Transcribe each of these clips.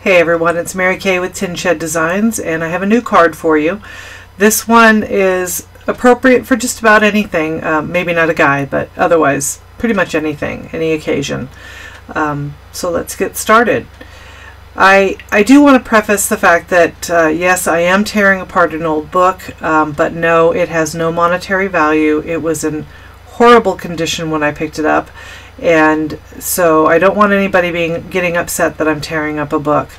Hey everyone, it's Mary Kay with Tin Shed Designs, and I have a new card for you. This one is appropriate for just about anything, maybe not a guy, but otherwise pretty much anything, any occasion. So let's get started. I do want to preface the fact that yes, I am tearing apart an old book, but no, it has no monetary value. It was in horrible condition when I picked it up, and so I don't want anybody getting upset that I'm tearing up a book.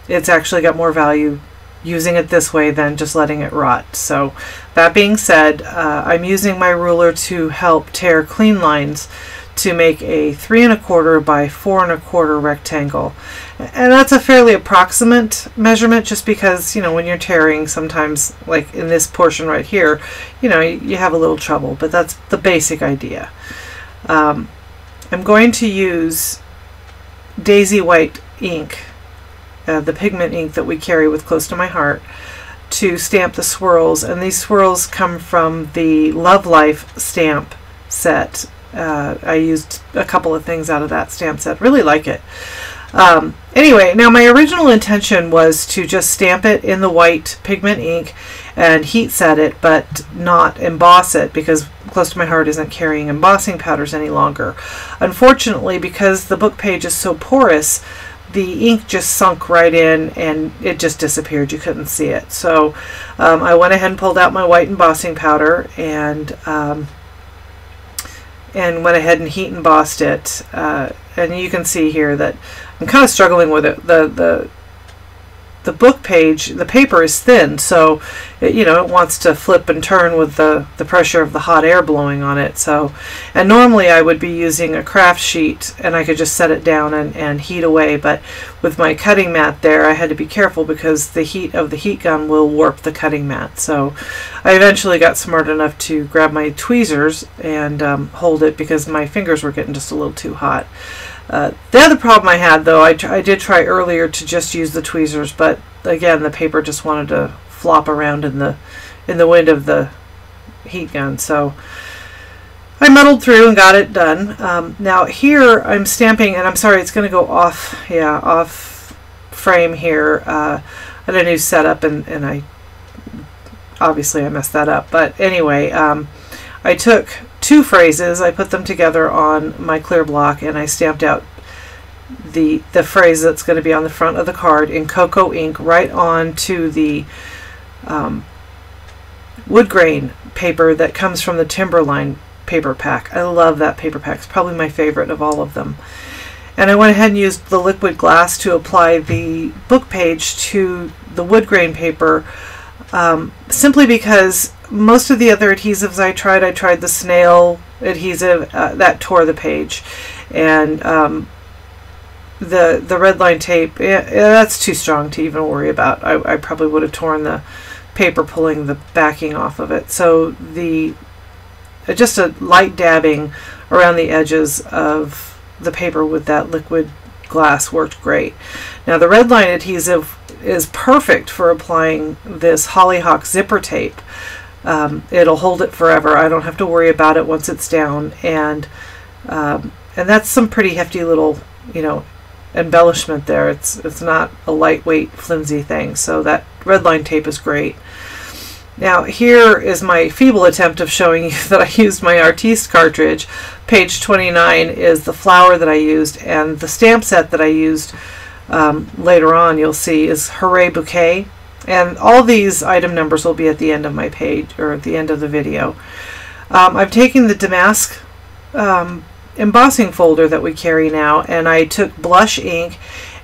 It's actually got more value using it this way than just letting it rot. So that being said, I'm using my ruler to help tear clean lines to make a 3 1/4 by 4 1/4 rectangle, and that's a fairly approximate measurement, just because, you know, when you're tearing, sometimes, like in this portion right here, you know, you have a little trouble, but that's the basic idea. I'm going to use Daisy White ink, the pigment ink that we carry with Close to My Heart, to stamp the swirls, and these swirls come from the Love Life stamp set. I used a couple of things out of that stamp set. Really like it. Anyway, now my original intention was to just stamp it in the white pigment ink and heat set it, but not emboss it, because Close to My Heart isn't carrying embossing powders any longer. Unfortunately, because the book page is so porous, the ink just sunk right in and it just disappeared. You couldn't see it. So I went ahead and pulled out my white embossing powder and went ahead and heat embossed it, and you can see here that I'm kind of struggling with it. The book page, the paper is thin, so it, you know, it wants to flip and turn with the pressure of the hot air blowing on it. So, and normally I would be using a craft sheet and I could just set it down and heat away, but with my cutting mat there, I had to be careful because the heat of the heat gun will warp the cutting mat. So I eventually got smart enough to grab my tweezers and hold it, because my fingers were getting just a little too hot. The other problem I had, though, I did try earlier to just use the tweezers, but again, the paper just wanted to flop around in the wind of the heat gun. So I muddled through and got it done. Now here I'm stamping, and I'm sorry, it's going to go off, yeah, off frame here. I had a new setup, and I obviously I messed that up. But anyway, I took two phrases, I put them together on my clear block, and I stamped out the phrase that's going to be on the front of the card in cocoa ink right onto the wood grain paper that comes from the Timberline paper pack. I love that paper pack. It's probably my favorite of all of them. And I went ahead and used the liquid glass to apply the book page to the wood grain paper, simply because most of the other adhesives I tried the snail adhesive, that tore the page, and the red line tape, that's too strong to even worry about. I probably would have torn the paper pulling the backing off of it. So just a light dabbing around the edges of the paper with that liquid glass worked great. Now the red line adhesive is perfect for applying this Hollyhock zipper tape. It'll hold it forever. I don't have to worry about it once it's down, and that's some pretty hefty little, you know, embellishment there. It's not a lightweight, flimsy thing. So that red line tape is great. Now here is my feeble attempt of showing you that I used my Artiste cartridge. Page 29 is the flower that I used, and the stamp set that I used later on, you'll see, is Hooray Bouquet. And all these item numbers will be at the end of my page, or at the end of the video. I've taken the Damask embossing folder that we carry now, and I took blush ink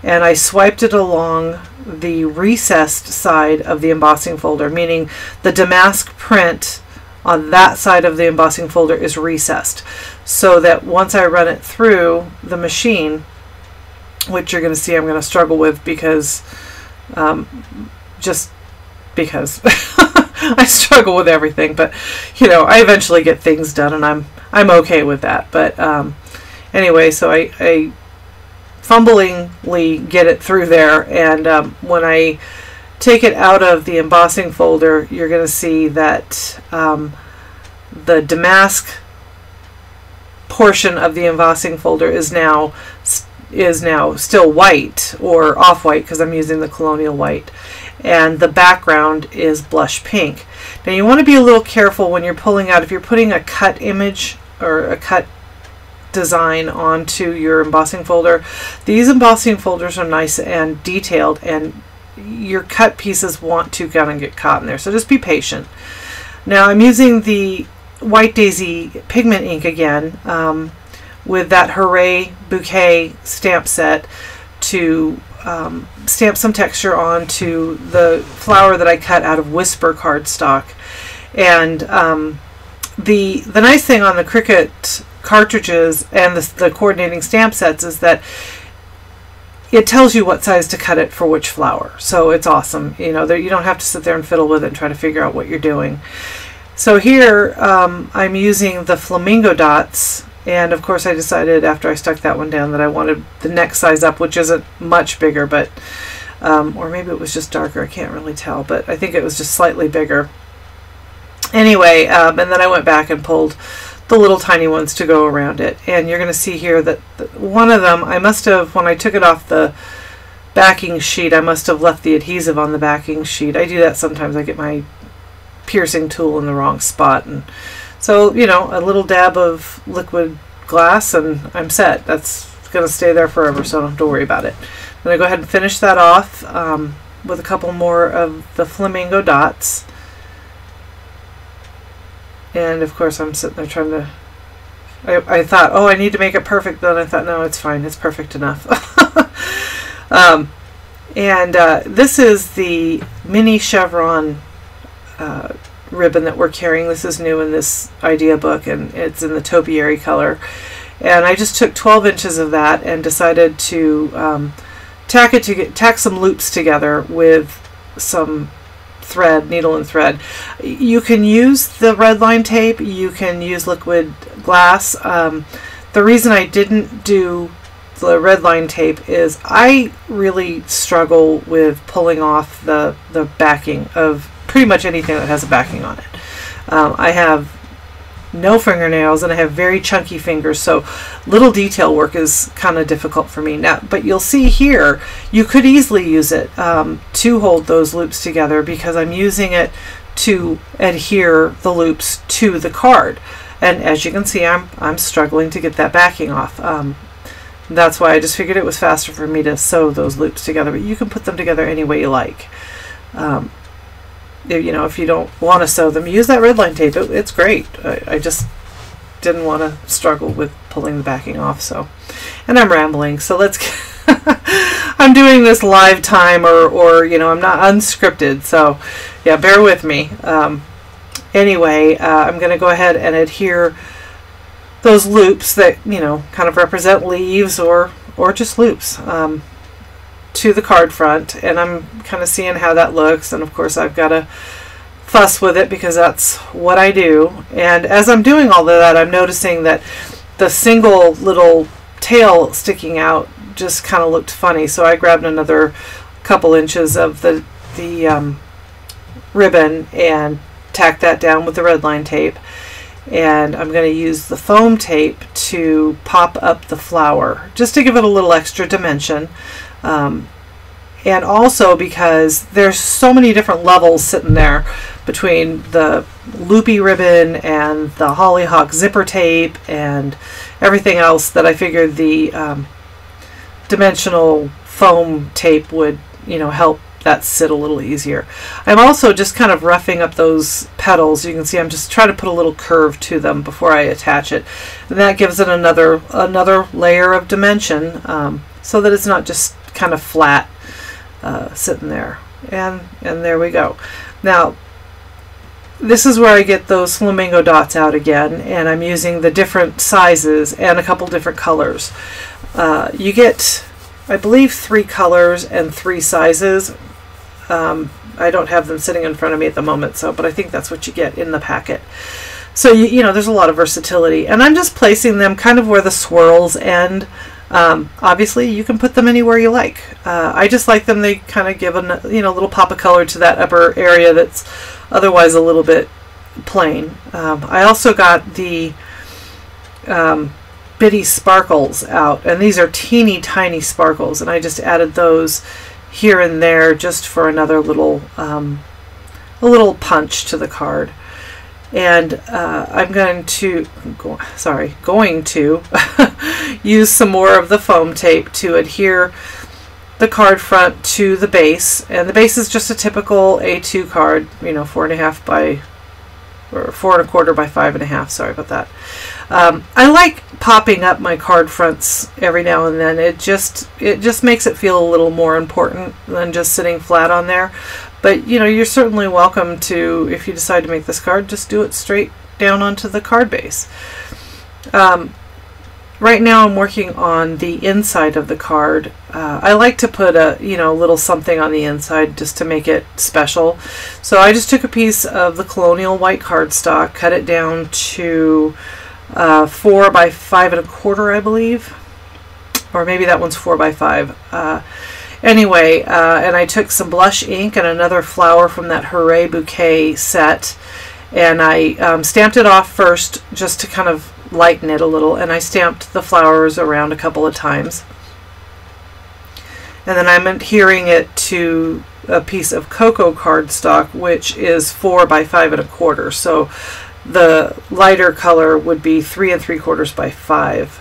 and I swiped it along the recessed side of the embossing folder, meaning the Damask print on that side of the embossing folder is recessed, so that once I run it through the machine, which you're going to see I'm going to struggle with, because just because I struggle with everything, but you know, I eventually get things done, and I'm okay with that. But anyway, so I fumblingly get it through there, and when I take it out of the embossing folder, you're going to see that the Damask portion of the embossing folder is now is now still white or off-white because I'm using the Colonial White, and the background is blush pink. Now you want to be a little careful when you're pulling out, if you're putting a cut image or a cut design onto your embossing folder. These embossing folders are nice and detailed, and your cut pieces want to kind of get caught in there, so just be patient. Now I'm using the White Daisy pigment ink again with that Hooray Bouquet stamp set to stamp some texture onto the flower that I cut out of Whisper cardstock. And the nice thing on the Cricut cartridges and the coordinating stamp sets is that it tells you what size to cut it for which flower. So it's awesome. You know, you don't have to sit there and fiddle with it and try to figure out what you're doing. So here I'm using the flamingo dots, and of course I decided after I stuck that one down that I wanted the next size up, which isn't much bigger, but or maybe it was just darker, I can't really tell, but I think it was just slightly bigger. Anyway, and then I went back and pulled the little tiny ones to go around it, and you're going to see here that one of them, I must have, when I took it off the backing sheet, I must have left the adhesive on the backing sheet. I do that sometimes. I get my piercing tool in the wrong spot, and so, you know, a little dab of liquid glass and I'm set. That's going to stay there forever, so I don't have to worry about it. I'm going to go ahead and finish that off with a couple more of the flamingo dots. And of course I'm sitting there trying to, I thought, oh, I need to make it perfect. Then I thought, no, it's fine. It's perfect enough. This is the mini chevron ribbon that we're carrying. This is new in this idea book, and it's in the topiary color. And I just took 12 inches of that and decided to tack some loops together with some thread, needle and thread. You can use the red line tape, you can use liquid glass. The reason I didn't do the red line tape is I really struggle with pulling off the backing of pretty much anything that has a backing on it. I have no fingernails and I have very chunky fingers, so little detail work is kind of difficult for me now. But you'll see here you could easily use it to hold those loops together, because I'm using it to adhere the loops to the card, and as you can see I'm struggling to get that backing off. That's why I just figured it was faster for me to sew those loops together, but you can put them together any way you like. You know, if you don't want to sew them, use that red line tape. It's great. I just didn't want to struggle with pulling the backing off. So, and I'm rambling. So let's. I'm doing this live time, or you know, I'm not unscripted. So, yeah, bear with me. Anyway, I'm going to go ahead and adhere those loops that, you know, kind of represent leaves or just loops. To the card front, and I'm kind of seeing how that looks, and of course I've got to fuss with it because that's what I do. And as I'm doing all of that, I'm noticing that the single little tail sticking out just kind of looked funny, so I grabbed another couple inches of the ribbon and tacked that down with the red line tape, and I'm going to use the foam tape to pop up the flower just to give it a little extra dimension. And also because there's so many different levels sitting there between the loopy ribbon and the hollyhock zipper tape and everything else, that I figured the dimensional foam tape would, you know, help that sit a little easier. I'm also just kind of roughing up those petals. You can see I'm just trying to put a little curve to them before I attach it, and that gives it another layer of dimension, so that it's not just kind of flat sitting there. And there we go. Now this is where I get those flamingo dots out again, and I'm using the different sizes and a couple different colors. You get, I believe, 3 colors and 3 sizes. I don't have them sitting in front of me at the moment, but I think that's what you get in the packet. So you know, there's a lot of versatility, and I'm just placing them kind of where the swirls end. Obviously you can put them anywhere you like. I just like them. They kind of give a, you know, little pop of color to that upper area that's otherwise a little bit plain. I also got the bitty sparkles out, and these are teeny tiny sparkles, and I just added those here and there just for another little a little punch to the card. And I'm going to use some more of the foam tape to adhere the card front to the base, and the base is just a typical A2 card, you know, 4.5 by, or 4 1/4 by 5.5. Sorry about that. I like popping up my card fronts every now and then. It just makes it feel a little more important than just sitting flat on there. But you know, you're certainly welcome to, if you decide to make this card, just do it straight down onto the card base. Right now I'm working on the inside of the card. I like to put a little something on the inside just to make it special. So I just took a piece of the Colonial white cardstock, cut it down to 4 by 5 1/4, I believe, or maybe that one's 4 by 5. Anyway, and I took some blush ink and another flower from that Hooray Bouquet set, and I stamped it off first just to kind of lighten it a little, and I stamped the flowers around a couple of times. And then I'm adhering it to a piece of cocoa cardstock, which is 4 by 5 1/4. So the lighter color would be 3 3/4 by 5.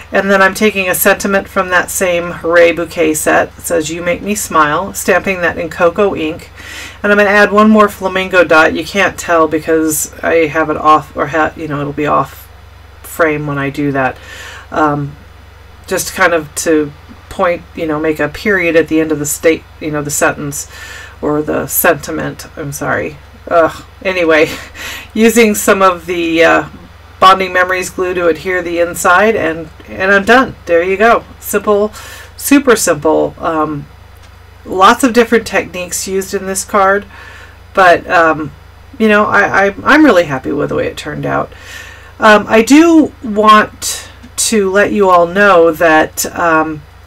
And then I'm taking a sentiment from that same Hooray Bouquet set. It says, "You make me smile," stamping that in cocoa ink. And I'm going to add one more flamingo dot. You can't tell because I have it off, or it'll be off frame when I do that. Just kind of to point, make a period at the end of the sentence, or the sentiment, I'm sorry. Anyway, using some of the Bonding Memories glue to adhere the inside, and I'm done. There you go. Simple, super simple. Lots of different techniques used in this card, but I'm really happy with the way it turned out. I do want to let you all know that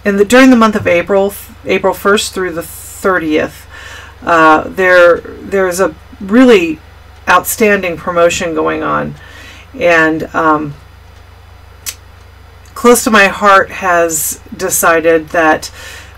during the month of April 1st through the 30th, there's a really outstanding promotion going on. And Close to My Heart has decided that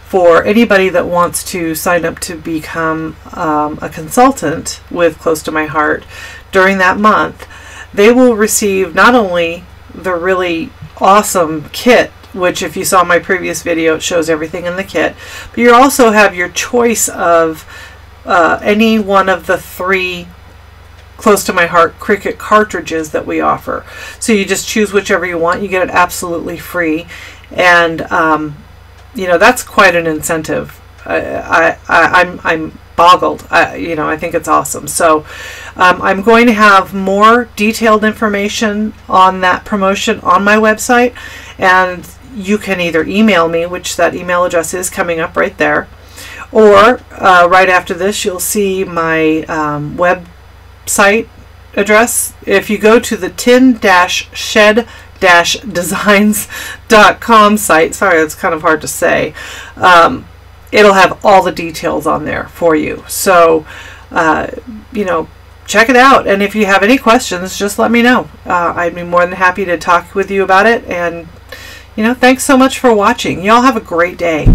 for anybody that wants to sign up to become a consultant with Close to My Heart during that month, they will receive not only the really awesome kit, which if you saw my previous video, it shows everything in the kit, but you also have your choice of any one of the 3 Close to My Heart Cricut cartridges that we offer. So you just choose whichever you want. You get it absolutely free, and that's quite an incentive. I'm boggled. I think it's awesome. So I'm going to have more detailed information on that promotion on my website, and you can either email me, which that email address is coming up right there, or right after this you'll see my website address. If you go to the tin-shed-designs.com site, sorry, that's kind of hard to say, it'll have all the details on there for you. So check it out, and if you have any questions, just let me know. I'd be more than happy to talk with you about it. And thanks so much for watching. Y'all have a great day.